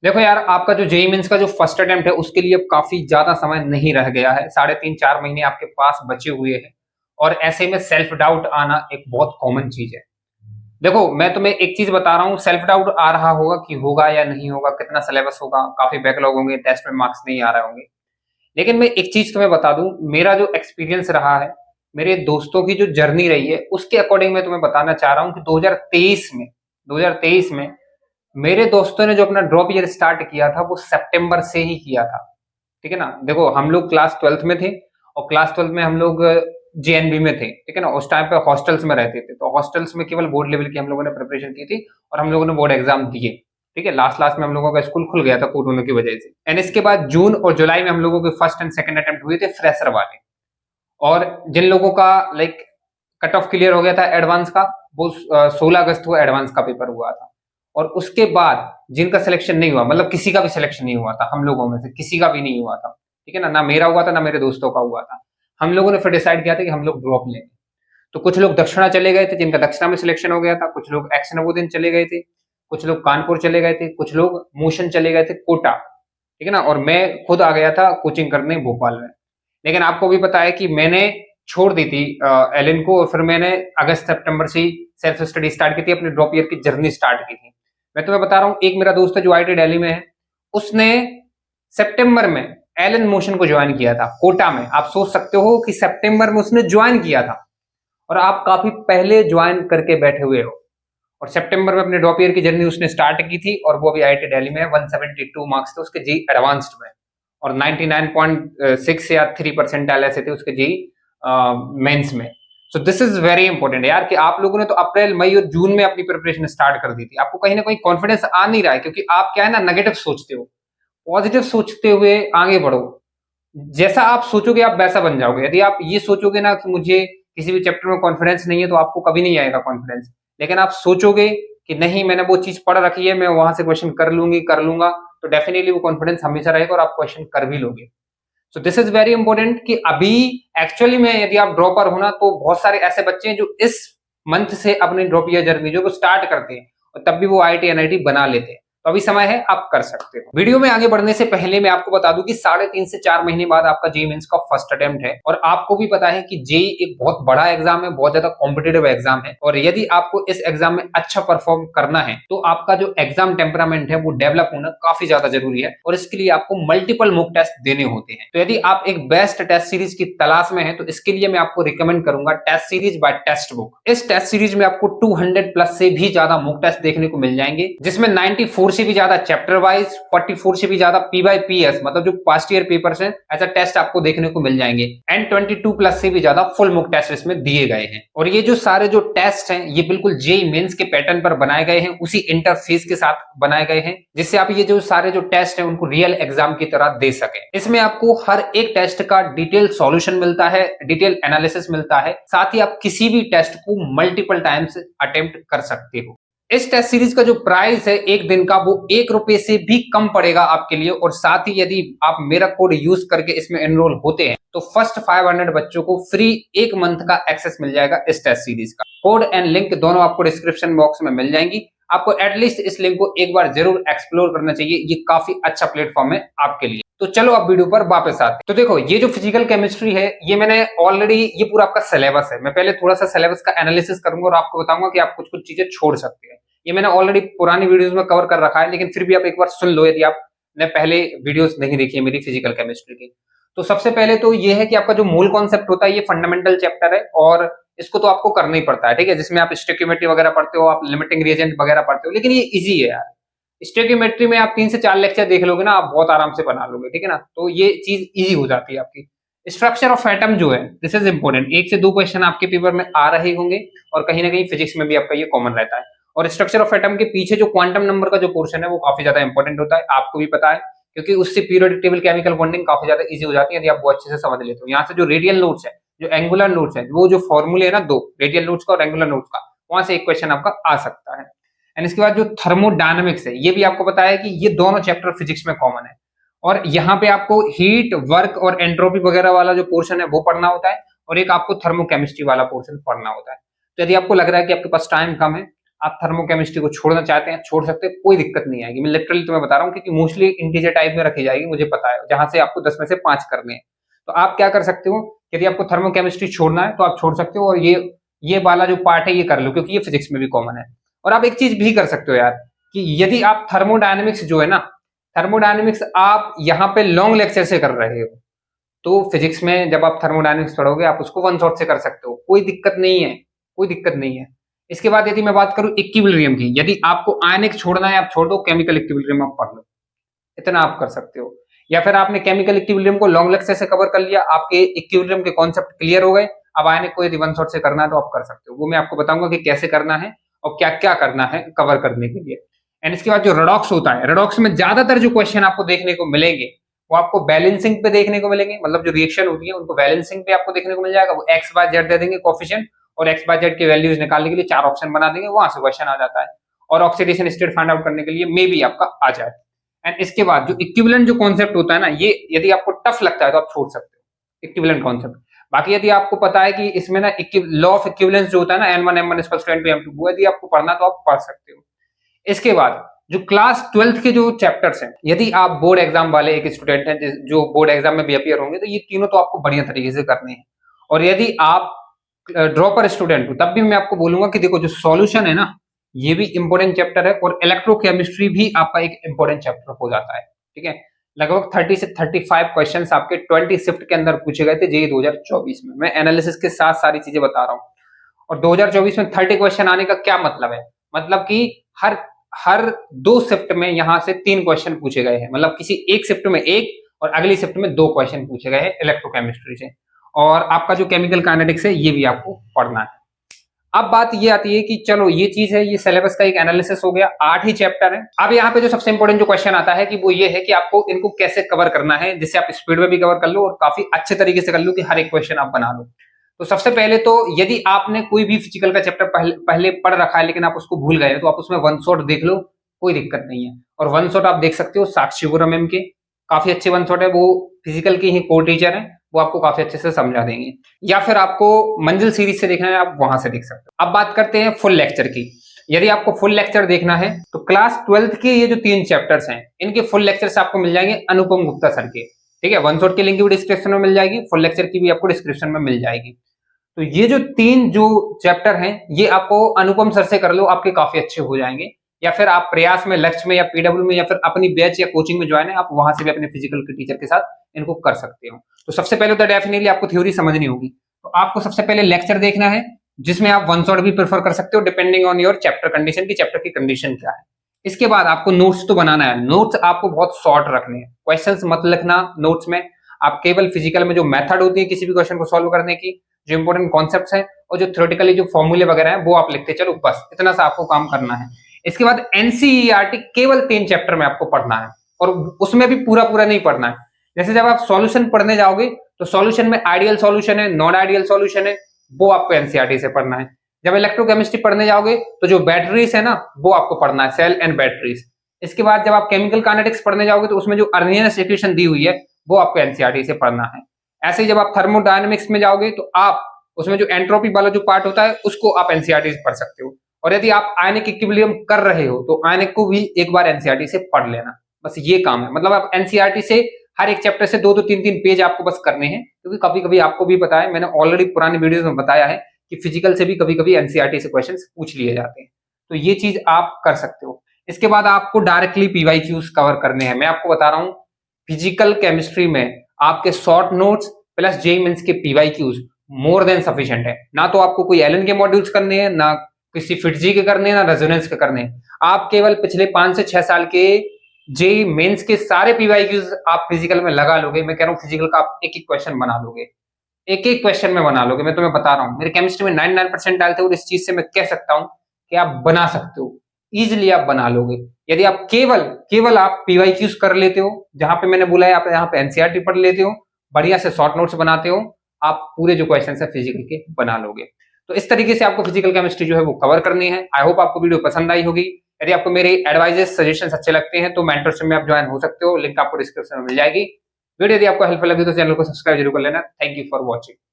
देखो यार, आपका जो जेईई मेंस का जो फर्स्ट अटेम्प्ट है उसके लिए अब काफी ज्यादा समय नहीं रह गया है। 3.5-4 महीने आपके पास बचे हुए हैं और ऐसे में सेल्फ डाउट आना एक बहुत कॉमन चीज है। देखो, मैं तुम्हें एक चीज बता रहा हूँ, सेल्फ डाउट आ रहा होगा कि होगा या नहीं होगा, कितना सिलेबस होगा, काफी बैकलॉग होंगे, टेस्ट में मार्क्स नहीं आ रहे होंगे। लेकिन मैं एक चीज तुम्हें बता दूं, मेरा जो एक्सपीरियंस रहा है, मेरे दोस्तों की जो जर्नी रही है, उसके अकॉर्डिंग मैं तुम्हें बताना चाह रहा हूँ कि 2023 में मेरे दोस्तों ने जो अपना ड्रॉप ईयर स्टार्ट किया था वो सितंबर से ही किया था। ठीक है ना। देखो, हम लोग क्लास ट्वेल्थ में थे और क्लास ट्वेल्थ में हम लोग जेएनबी में थे। ठीक है ना। उस टाइम पे हॉस्टल्स में रहते थे, तो हॉस्टल्स में केवल बोर्ड लेवल की हम लोगों ने प्रिपरेशन की थी और हम लोगों ने बोर्ड एग्जाम दिए। ठीक है। लास्ट लास्ट में हम लोगों का स्कूल खुल गया था कोरोना की वजह से। एंड इसके बाद जून और जुलाई में हम लोगों के फर्स्ट एंड सेकंड अटेम्प्ट हुए थे फ्रेशर वाले। और जिन लोगों का लाइक कट ऑफ क्लियर हो गया था एडवांस का, वो 16 अगस्त को एडवांस का पेपर हुआ था। और उसके बाद जिनका सिलेक्शन नहीं हुआ, मतलब किसी का भी सिलेक्शन नहीं हुआ था, हम लोगों में से किसी का भी नहीं हुआ था। ठीक है ना। ना मेरा हुआ था ना मेरे दोस्तों का हुआ था। हम लोगों ने फिर डिसाइड किया था कि हम लोग ड्रॉप लेंगे। तो कुछ लोग दक्षिणा चले गए थे जिनका दक्षिणा में सिलेक्शन हो गया था, कुछ लोग एक्स नवोदय चले गए थे, कुछ लोग कानपुर चले गए थे, कुछ लोग मोशन चले गए थे कोटा। ठीक है ना। और मैं खुद आ गया था कोचिंग करने भोपाल में। लेकिन आपको भी पता है कि मैंने छोड़ दी थी एलन को, और फिर मैंने अगस्त सितंबर से ही सेल्फ स्टडी स्टार्ट की थी, अपनी ड्रॉप ईयर की जर्नी स्टार्ट की थी। मैं तुम्हें बता रहा हूँ, एक मेरा दोस्त है जो आईटी दिल्ली में है, उसने सितंबर में एलन मोशन को ज्वाइन किया था कोटा में। आप सोच सकते हो कि सितंबर में उसने ज्वाइन किया था और आप काफी पहले ज्वाइन करके बैठे हुए हो। और सितंबर में अपने ड्रॉप ईयर की जर्नी उसने स्टार्ट की थी और वो अभी आईआईटी दिल्ली में है। 172 मार्क्स थे उसके जी एडवांस्ड में और 99.6 या 3 परसेंटाइल ऐसे थे उसके जी मेंस में। So this is very important यार, कि आप लोगों ने तो अप्रैल मई और जून में अपनी प्रिपरेशन स्टार्ट कर दी थी। आपको कहीं ना कहीं कॉन्फिडेंस आ नहीं रहा है क्योंकि आप क्या है ना, नेगेटिव सोचते हो। पॉजिटिव सोचते हुए आगे बढ़ो। जैसा आप सोचोगे आप वैसा बन जाओगे। यदि आप ये सोचोगे ना कि मुझे किसी भी चैप्टर में कॉन्फिडेंस नहीं है, तो आपको कभी नहीं आएगा कॉन्फिडेंस। लेकिन आप सोचोगे कि नहीं, मैंने वो चीज पढ़ रखी है, मैं वहां से क्वेश्चन कर लूंगा, तो डेफिनेटली वो कॉन्फिडेंस हमेशा रहेगा और आप क्वेश्चन कर भी लोगे। So this is very important कि अभी एक्चुअली में यदि आप ड्रॉपर हो ना, तो बहुत सारे ऐसे बच्चे हैं जो इस मंथ से अपनी ड्रॉप ईयर जर्नी जो वो स्टार्ट करते हैं और तब भी वो आईआईटी एनआईटी बना लेते हैं। तो अभी समय है, आप कर सकते हो। वीडियो में आगे बढ़ने से पहले मैं आपको बता दूं कि 3.5 से 4 महीने बाद आपका जेईई मेंस का फर्स्ट अटेम्प्ट है। और आपको भी पता है कि जेईई एक बहुत बड़ा एग्जाम है, बहुत ज्यादा कॉम्पिटेटिव एग्जाम है। और यदि आपको इस एग्जाम में अच्छा परफॉर्म करना है तो आपका जो एग्जाम टेम्परामेंट है वो डेवलप होना काफी ज्यादा जरूरी है। और इसके लिए आपको मल्टीपल मॉक टेस्ट देने होते हैं। तो यदि आप एक बेस्ट टेस्ट सीरीज की तलाश में है तो इसके लिए मैं आपको रिकमेंड करूंगा test series by test book. इस टेस्ट सीरीज में आपको 200 प्लस से भी ज्यादा मॉक टेस्ट देखने को मिल जाएंगे, जिसमें 94 से भी ज्यादा चैप्टर वाइज, 44 से भी ज्यादा पी बाई पी एस, मतलब जो पास्ट ईयर पेपर्स हैं, ऐसा टेस्ट आपको देखने को मिल जाएंगे। एंड 22 प्लस से भी ज्यादा फुल मॉक टेस्ट इसमें दिए गए हैं। और ये जो सारे जो टेस्ट हैं ये बिल्कुल जेईई मेंस के पैटर्न पर बनाए गए हैं, उसी इंटरफेस के साथ बनाए गए हैं, जिससे आप ये जो सारे जो टेस्ट हैं उनको रियल एग्जाम की तरह दे सके। इसमें आपको हर एक टेस्ट का डिटेल सॉल्यूशन मिलता है, डिटेल एनालिसिस मिलता है, साथ ही आप किसी भी टेस्ट को मल्टीपल टाइम्स अटेम्प्ट कर सकते हो। इस टेस्ट सीरीज का जो प्राइस है एक दिन का, वो ₹1 से भी कम पड़ेगा आपके लिए। और साथ ही यदि आप मेरा कोड यूज करके इसमें एनरोल होते हैं तो फर्स्ट 500 बच्चों को फ्री 1 मंथ का एक्सेस मिल जाएगा इस टेस्ट सीरीज का। कोड एंड लिंक दोनों आपको डिस्क्रिप्शन बॉक्स में मिल जाएंगी। आपको एटलीस्ट इस लिंक को एक बार जरूर एक्सप्लोर करना चाहिए, ये काफी अच्छा प्लेटफॉर्म है आपके लिए। तो चलो अब वीडियो पर वापस आते हैं। तो देखो, ये जो फिजिकल केमिस्ट्री है ये मैंने ऑलरेडी, ये पूरा आपका सिलेबस है। मैं पहले थोड़ा सा सिलेबस का एनालिसिस करूंगा और आपको बताऊंगा कि आप कुछ कुछ चीजें छोड़ सकते हैं। ये मैंने ऑलरेडी पुरानी वीडियोस में कवर कर रखा है, लेकिन फिर भी आप एक बार सुन लो यदि आपने पहले वीडियोस नहीं देखी है मेरी फिजिकल केमिस्ट्री की। तो सबसे पहले तो ये है कि आपका जो मूल कॉन्सेप्ट होता है ये फंडामेंटल चैप्टर है और इसको तो आपको करना ही पड़ता है। ठीक है। जिसमें आप स्टोइकियोमेट्री वगैरह पढ़ते हो, आप लिमिटिंग रिएजेंट वगैरह पढ़ते हो, लेकिन ये इजी है यार। स्टोइकियोमेट्री में आप 3 से 4 लेक्चर देख लोगे ना, आप बहुत आराम से बना लोगे। ठीक है ना। तो ये चीज इजी हो जाती है आपकी। स्ट्रक्चर ऑफ एटम जो है, दिस इज इंपॉर्टेंट। 1 से 2 क्वेश्चन आपके पेपर में आ रहे होंगे और कहीं ना कहीं फिजिक्स में भी आपका ये कॉमन रहता है। और स्ट्रक्चर ऑफ एटम के पीछे जो क्वांटम नंबर का जो पोर्शन है वो काफी ज्यादा इंपॉर्टेंट होता है, आपको भी पता है, क्योंकि उससे पीरियोडिक टेबल केमिकल बॉन्डिंग काफी ज्यादा इजी हो जाती है यदि आप वो अच्छे से समझ लेते हो। यहाँ से जो रेडियल नोट्स है, जो एंगुलर नोट्स है, वो जो फॉर्मूले है ना, 2 रेडियल नोट्स का और एंगुलर नोट्स का, वहां से एक क्वेश्चन आपका आ सकता है। एंड इसके बाद जो थर्मोडायनामिक्स है, ये भी आपको पता है कि ये दोनों चैप्टर फिजिक्स में कॉमन है। और यहाँ पे आपको हीट, वर्क और एंट्रोपी वगैरह वाला जो पोर्शन है वो पढ़ना होता है, और एक आपको थर्मोकेमिस्ट्री वाला पोर्शन पढ़ना होता है। तो यदि आपको लग रहा है कि आपके पास टाइम कम है आप थर्मोकेमिस्ट्री को छोड़ना चाहते हैं छोड़ सकते हैं, कोई दिक्कत नहीं आएगी। मैं लिटरली तुम्हें बता रहा हूँ, क्योंकि मोस्टली इंटीजर टाइप में रखी जाएगी, मुझे पता है, जहां से आपको 10 में से 5 करने हैं। तो आप क्या कर सकते हो, यदि आपको थर्मोकेमिस्ट्री छोड़ना है तो आप छोड़ सकते हो, और ये वाला जो पार्ट है ये कर लो, क्योंकि ये फिजिक्स में भी कॉमन है। और आप एक चीज भी कर सकते हो यार, कि यदि आप थर्मोडायनेमिक्स जो है ना, थर्मोडायनेमिक्स आप यहाँ पे लॉन्ग लेक्चर से कर रहे हो, तो फिजिक्स में जब आप थर्मोडायनेमिक्स पढ़ोगे आप उसको वन शॉट से कर सकते हो, कोई दिक्कत नहीं है, कोई दिक्कत नहीं है। इसके बाद यदि मैं बात करूं इक्विलिब्रियम की, यदि आपको आयनिक छोड़ना है आप छोड़ दो, केमिकल इक्विलिब्रियम आप पढ़ लो, इतना आप कर सकते हो। या फिर आपने केमिकल इक्विलिब्रियम को लॉन्ग लेक्चर से कवर कर लिया, आपके इक्विलिब्रियम के कॉन्सेप्ट क्लियर हो गए, अब आयनिक को यदि वन शॉट से करना है तो आप कर सकते हो। वो मैं आपको बताऊंगा कि कैसे करना है और क्या क्या करना है कवर करने के लिए। एंड इसके बाद जो रेडॉक्स होता है, रेडॉक्स में ज्यादातर जो क्वेश्चन आपको देखने को मिलेंगे वो आपको बैलेंसिंग पे देखने को मिलेंगे, मतलब जो रिएक्शन होती है उनको बैलेंसिंग पे आपको देखने को मिल जाएगा। वो एक्स बाय जेड दे देंगे कोफिशिएंट, और एक्स बाय जेड के वैल्यूज निकालने के लिए 4 ऑप्शन बना देंगे, वहां से क्वेश्चन आ जाता है। और ऑक्सीडेशन स्टेट फाइंड आउट करने के लिए मे बी आपका आ जाए। एंड इसके बाद जो इक्विवेलेंट जो कॉन्सेप्ट होता है ना, ये यदि आपको टफ लगता है तो आप छोड़ सकते हो इक्विवेलेंट कॉन्सेप्ट। बाकी यदि आपको पता है कि इसमें ना लॉ ऑफ इक्विवेलेंस जो होता है ना, N1 M1 = N2 M2, वो यदि आपको पढ़ना तो आप पढ़ सकते हो। इसके बाद जो क्लास 12th के जो चैप्टर्स हैं, यदि आप बोर्ड एग्जाम वाले एक स्टूडेंट हैं जो बोर्ड एग्जाम में भी अपीयर होंगे, तो ये तीनों तो आपको बढ़िया तरीके से करने हैं। और यदि आप ड्रॉपर स्टूडेंट हो तब भी मैं आपको बोलूंगा कि देखो जो सॉल्यूशन है ना, ये भी इंपॉर्टेंट चैप्टर है, और इलेक्ट्रोकेमिस्ट्री भी आपका एक इंपॉर्टेंट चैप्टर हो जाता है। ठीक है, लगभग 30 से 35 क्वेश्चन आपके 20 शिफ्ट के अंदर पूछे गए थे जेईई 2024 में। मैं एनालिसिस के साथ सारी चीजें बता रहा हूँ। और 2024 में 30 क्वेश्चन आने का क्या मतलब है, मतलब कि हर 2 शिफ्ट में यहां से 3 क्वेश्चन पूछे गए हैं, मतलब किसी एक शिफ्ट में 1 और अगली शिफ्ट में 2 क्वेश्चन पूछे गए हैं इलेक्ट्रोकेमिस्ट्री से। और आपका जो केमिकल काइनेटिक्स है ये भी आपको पढ़ना है। अब बात ये आती है कि चलो ये चीज है, ये सिलेबस का एक एनालिसिस हो गया, 8 ही चैप्टर है। अब यहाँ पे जो सबसे इंपॉर्टेंट जो क्वेश्चन आता है कि वो ये है कि आपको इनको कैसे कवर करना है, जिससे आप स्पीड में भी कवर कर लो और काफी अच्छे तरीके से कर लो कि हर एक क्वेश्चन आप बना लो। तो सबसे पहले तो यदि आपने कोई भी फिजिकल का चैप्टर पहले पढ़ रखा है लेकिन आप उसको भूल गए, तो आप उसमें वन शॉट देख लो, कोई दिक्कत नहीं है। और वन शॉट आप देख सकते हो साक्षी गुरु मैम के, काफी अच्छे वन शॉट है, वो फिजिकल की ही को टीचर है, वो आपको काफी अच्छे से समझा देंगे। या फिर आपको मंजिल सीरीज से देखना है, आप वहां से देख सकते हो। अब बात करते हैं फुल लेक्चर की। यदि आपको फुल लेक्चर देखना है तो क्लास 12th के ये जो 3 चैप्टर्स हैं, इनके फुल लेक्चर्स आपको मिल जाएंगे अनुपम गुप्ता सर के। ठीक है, वन शॉट की लिंक भी डिस्क्रिप्शन में मिल जाएगी, फुल लेक्चर की भी आपको डिस्क्रिप्शन में मिल जाएगी। तो ये जो 3 जो चैप्टर हैं ये आपको अनुपम सर से कर लो, आपके काफी अच्छे हो जाएंगे। या फिर आप प्रयास में, लक्ष्य में या पीडब्ल्यू में या फिर अपनी बैच या कोचिंग में ज्वाइन है, आप वहां से भी अपने फिजिकल के टीचर के साथ इनको कर सकते हो। तो सबसे पहले तो डेफिनेटली आपको थ्योरी समझनी होगी, तो आपको सबसे पहले लेक्चर देखना है, जिसमें आप वन शॉट भी प्रेफर कर सकते हो depending on your chapter condition की चैप्टर की कंडीशन क्या है। इसके बाद आपको नोट्स तो बनाना है, नोट्स आपको बहुत शॉर्ट रखने हैं, क्वेश्चंस मत लिखना नोट्स में। आप केवल फिजिकल में जो मेथड होती है किसी भी क्वेश्चन को सॉल्व करने की, जो इंपॉर्टेंट कॉन्सेप्ट्स हैं और जो थ्योरेटिकली जो फॉर्मूले वगैरह हैं वो आप लिखते चलो, बस इतना सा आपको काम करना है। इसके बाद एनसीईआरटी केवल 3 चैप्टर में आपको पढ़ना है, और उसमें भी पूरा पूरा नहीं पढ़ना है। जैसे जब आप सॉल्यूशन पढ़ने जाओगे तो सॉल्यूशन में आइडियल सॉल्यूशन है, नॉन आइडियल सॉल्यूशन है, वो आपको एनसीईआरटी से पढ़ना है। जब इलेक्ट्रोकेमिस्ट्री पढ़ने जाओगे तो जो बैटरीज है ना वो आपको पढ़ना है, सेल एंड बैटरीज। इसके बाद जब आप केमिकल काइनेटिक्स पढ़ने जाओगे तो उसमें जो अर्नियस इक्वेशन दी हुई है वो आपको एनसीईआरटी से पढ़ना है। ऐसे ही जब आप थर्मोडायनेमिक्स में जाओगे तो आप उसमें जो एंट्रोपी वाला जो पार्ट होता है उसको आप एनसीईआरटी से पढ़ सकते हो। और यदि आप आयनिक इक्विलिब्रियम कर रहे हो तो आयनिक को भी एक बार एनसीईआरटी से पढ़ लेना, बस ये काम है। मतलब आप एनसीईआरटी से हर एक चैप्टर से 2-2 3-3 पेज आपको बस करने हैं, क्योंकि कभी कभी आपको भी पता है, मैंने ऑलरेडी पुरानी वीडियोस में बताया है कि फिजिकल से भी कभी कभी एनसीईआरटी से क्वेश्चंस पूछ लिए जाते हैं, तो ये चीज आप कर सकते हो। इसके बाद आपको डायरेक्टली पीवाईक्यूज कवर करने हैं। मैं आपको बता रहा हूँ फिजिकल केमिस्ट्री में आपके short notes plus JEE mains के पीवाईक्यूज मोर देन सफिशिएंट है। ना तो आपको कोई एलन के मॉड्यूल्स करने हैं, ना किसी फिटजी के करने हैं, ना रेजोनेंस के करने हैं। आप केवल पिछले 5 से 6 साल के जेईई मेंस के सारे पीवाईक्यूज आप फिजिकल में लगा लोगे। मैं कह रहा हूँ फिजिकल का आप एक एक क्वेश्चन बना लोगे, एक एक क्वेश्चन में बना लोगे। मैं तुम्हें बता रहा हूँ, मेरे केमिस्ट्री में 99% डालते हो, और इस चीज से मैं कह सकता हूँ कि आप बना सकते हो, इजिली आप बना लोगे। यदि आप केवल आप पीवाईक्यूज कर लेते हो, जहां पे मैंने बोला है आप यहाँ पे एनसीईआरटी पढ़ लेते हो, बढ़िया से शॉर्ट नोट्स बनाते हो, आप पूरे जो क्वेश्चन है फिजिकल के बना लोगे। तो इस तरीके से आपको फिजिकल केमिस्ट्री जो है वो कवर करनी है। आई होप आपको वीडियो पसंद आई होगी। यदि आपको मेरे एडवाइजेस सजेशंस अच्छे लगते हैं तो मेंटरशिप में आप ज्वाइन हो सकते हो, लिंक आपको डिस्क्रिप्शन में मिल जाएगी। वीडियो यदि आपको हेल्पफुल लगी तो चैनल को सब्सक्राइब जरूर कर लेना। Thank you for watching.